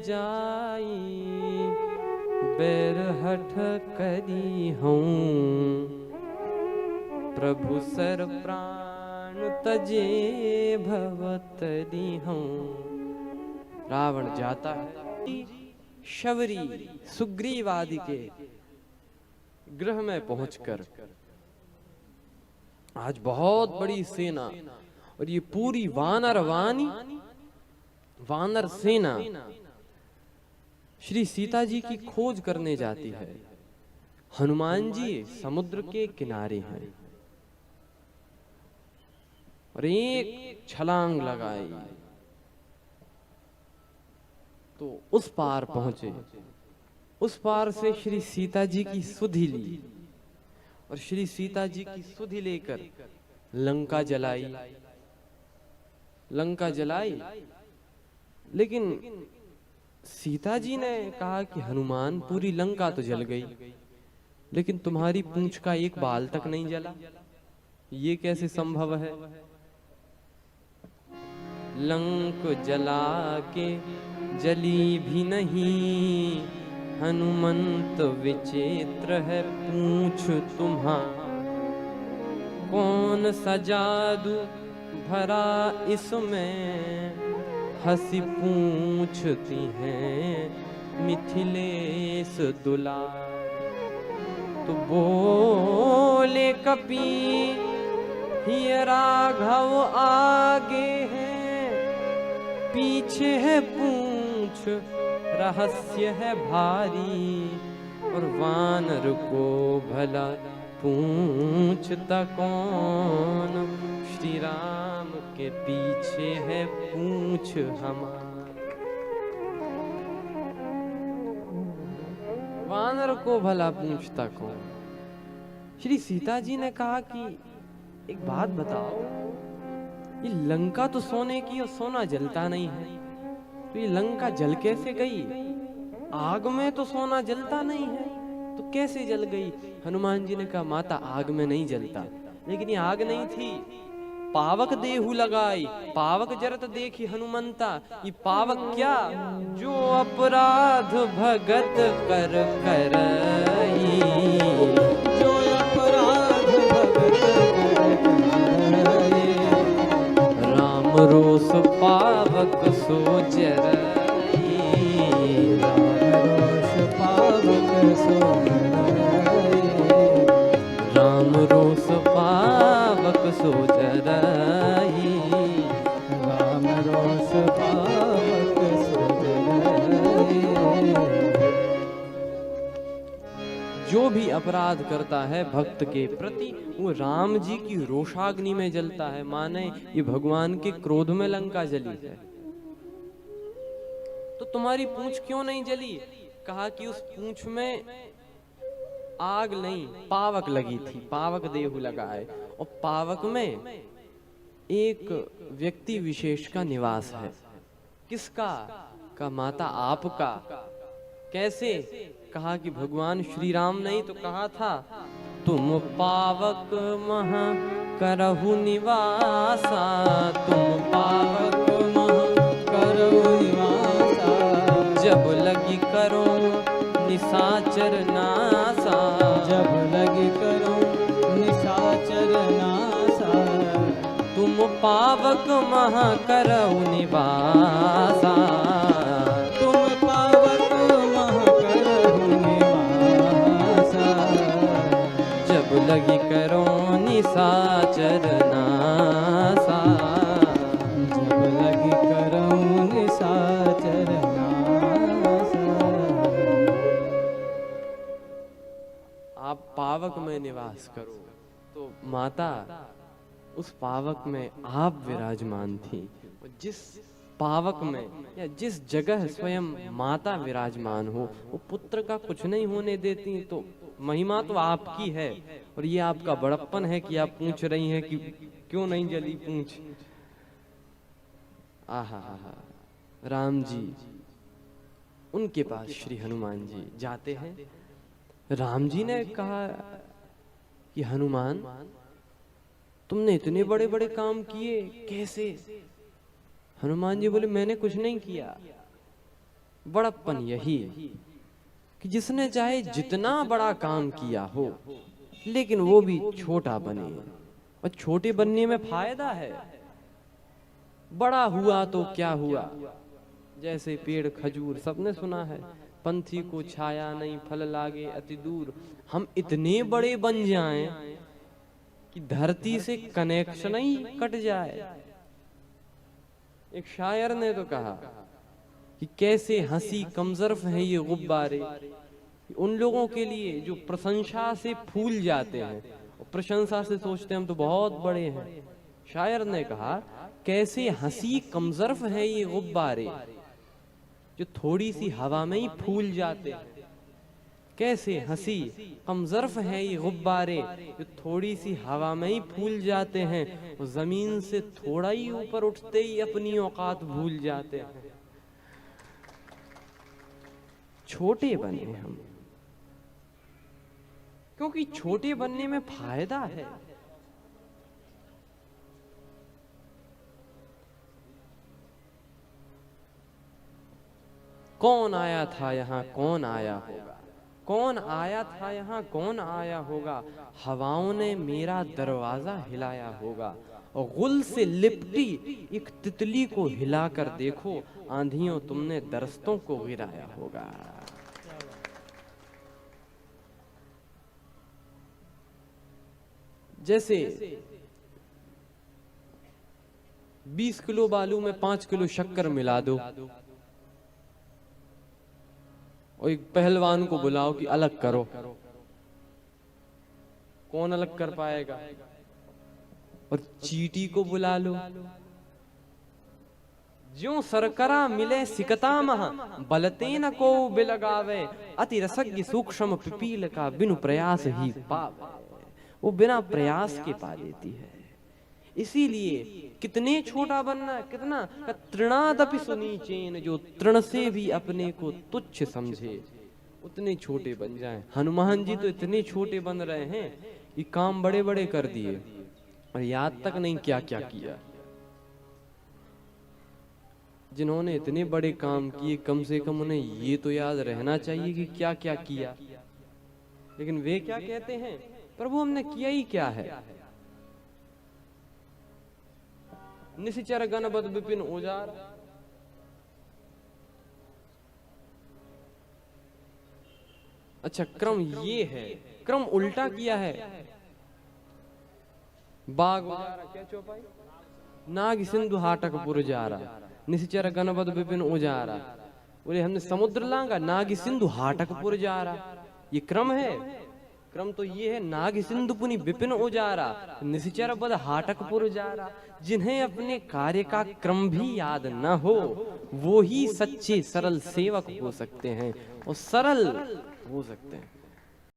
जाई, बैर हठ करी हूँ, प्रभु सर प्राण तजे भवतरी हूँ। रावण जाता है, शबरी सुग्रीव आदि के गृह में पहुंचकर आज बहुत बड़ी सेना और ये पूरी वानर सेना श्री सीता जी की खोज करने जाती है। हनुमान जी समुद्र के किनारे हैं और एक छलांग लगाई तो उस पार पहुंचे। उस पार से श्री सीता जी की सुधि ली और श्री सीता जी की सुधि लेकर लंका जलाई। लेकिन सीता जी ने कहा कि हनुमान पूरी लंका तो जल गई, लेकिन तुम्हारी पूंछ का एक बाल तक नहीं जला, ये कैसे संभव है? लंक जला के जली भी नहीं, हनुमंत विचित्र है पूंछ तुम्हारा। कौन सा जादू भरा इसमें, हंसी पूछती हैं मिथिलेश दुलार। तो बोले कपि ये राघव आगे है, पीछे है पूंछ रहस्य है भारी। और वानर को भला पूछता कौन, श्री राम के पीछे है पूंछ हमार। वानर को भला पूछता कौन? श्री सीता जी ने कहा कि एक बात बताओ, ये लंका तो सोने की और सोना जलता नहीं है, तो ये लंका जल कैसे गई? आग में तो सोना जलता नहीं है, तो कैसे जल गई? हनुमान जी ने कहा माता आग में नहीं जलता, लेकिन ये आग नहीं थी, पावक देहु लगाई, पावक जरत देखी हनुमंता। ये पावक क्या? जो अपराध भगत कर करई, जो अपराध भगत करई, राम रोष पावक सो जरई, राम रोष पावक सो जरई, राम रोष पावक सो जरई, राम रोष पावक सो जरई। जो भी अपराध करता है भक्त के प्रति, वो राम जी की रोषाग्नि में जलता है। माने ये भगवान के क्रोध में लंका जली है। तो तुम्हारी पूंछ क्यों नहीं जली? कहा कि उस पूंछ में आग नहीं, पावक लगी थी, पावक देहु लगा है, और पावक में एक व्यक्ति विशेष का निवास है। किसका? का माता आपका। कैसे? कहा कि भगवान श्री राम नहीं तो कहा था, तुम पावक महा करहु निवासा, तुम पावक महा करहु निवासा, जब लगी करो निशाचर नासा, जब लगी करो निशाचर नासा, तुम पावक महा करहु निवासा, तुम पावक महा करहु निवासा, जब लगी करो निशाचर नासा, जब लगी करो निशाचर नासा। आप पावक में निवास करो। तो माता उस पावक में आप विराजमान थी। जिस पावक में या जिस जगह स्वयं माता विराजमान हो, वो पुत्र का कुछ नहीं होने देती। तो महिमा तो आपकी है, और ये आपका बड़प्पन है कि आप पूछ रही हैं कि क्यों नहीं जली पूंछ। आहा हा, राम जी उनके पास श्री हनुमान जी जाते हैं। राम जी ने कहा कि हनुमान, तुमने इतने बड़े बड़े काम किए, कैसे? हनुमान जी बोले मैंने कुछ नहीं किया, बड़प्पन यही है कि जिसने चाहे जितना बड़ा काम किया हो लेकिन वो भी छोटा बने, और छोटे बनने में फायदा है। बड़ा हुआ तो क्या हुआ, जैसे पेड़ खजूर, सबने सुना है, पंथी को छाया नहीं फल लागे अति दूर। हम इतने बड़े बन जाएं कि धरती से कनेक्शन ही कट जाए। एक शायर ने तो कहा कि कैसे हंसी कमजर्फ है ये गुब्बारे, उन लोगों के लिए जो प्रशंसा से फूल जाते हैं और प्रशंसा से सोचते हैं हम तो बहुत बड़े हैं। शायर ने कहा कैसे हंसी कमजर्फ है ये गुब्बारे जो थोड़ी सी हवा में ही फूल जाते हैं। कैसे हंसी कमजर्फ है ये गुब्बारे जो थोड़ी सी हवा में ही फूल जाते हैं, और जमीन से थोड़ा ही ऊपर उठते ही अपनी औकात भूल जाते हैं। छोटे बने हम, क्योंकि छोटे बनने में फायदा है। कौन आया था यहाँ कौन आया होगा, कौन आया था यहाँ कौन आया होगा, हवाओं ने मेरा दरवाजा हिलाया होगा, और गुल से लिपटी एक तितली को हिलाकर देखो, आंधियों तुमने दरख्तों को गिराया होगा। जैसे 20 किलो बालू में 5 किलो शक्कर मिला दो और एक पहलवान को बुलाओ कि अलग करो, कौन अलग कर पाएगा? और चींटी को बुला लो, ज्यों सरकरा मिले सिकता महा, बलते न को बिलगावे, अति रसज्ञ सूक्ष्म पिपील का बिनु प्रयास ही पावे। वो बिना प्रयास के पा लेती है। इसीलिए कितने छोटा बनना, कितना तृणादपि सुनीचेन, जो तृण से भी अपने को तुच्छ समझे उतने छोटे बन जाएं। हनुमान जी तो इतने छोटे बन रहे हैं कि काम बड़े बड़े कर दिए और याद तक नहीं क्या क्या किया। जिन्होंने इतने बड़े काम किए कम से कम उन्हें ये तो याद रहना चाहिए कि क्या क्या किया। लेकिन वे क्या कहते हैं, प्रभु हमने किया ही क्या है। निशिचर गणपत विपिन ओजार, अच्छा क्रम ये है, क्रम उल्टा किया है। बाग उजारा क्या चौपाई, नाग सिंधु हाटक पुरजारा, निशिचर गणपत विपिन ओजारा। बोले हमने समुद्र लांगा, नाग सिंधु हाटक पुरजारा। ये क्रम है। क्रम तो ये है, नाग सिंधु पुनि विपिन ओजारा, निशिचर बद हाटक पुरजारा। जिन्हें अपने कार्य का क्रम भी याद न हो वो ही सच्चे सरल सेवक हो सकते हैं और सरल हो सकते हैं।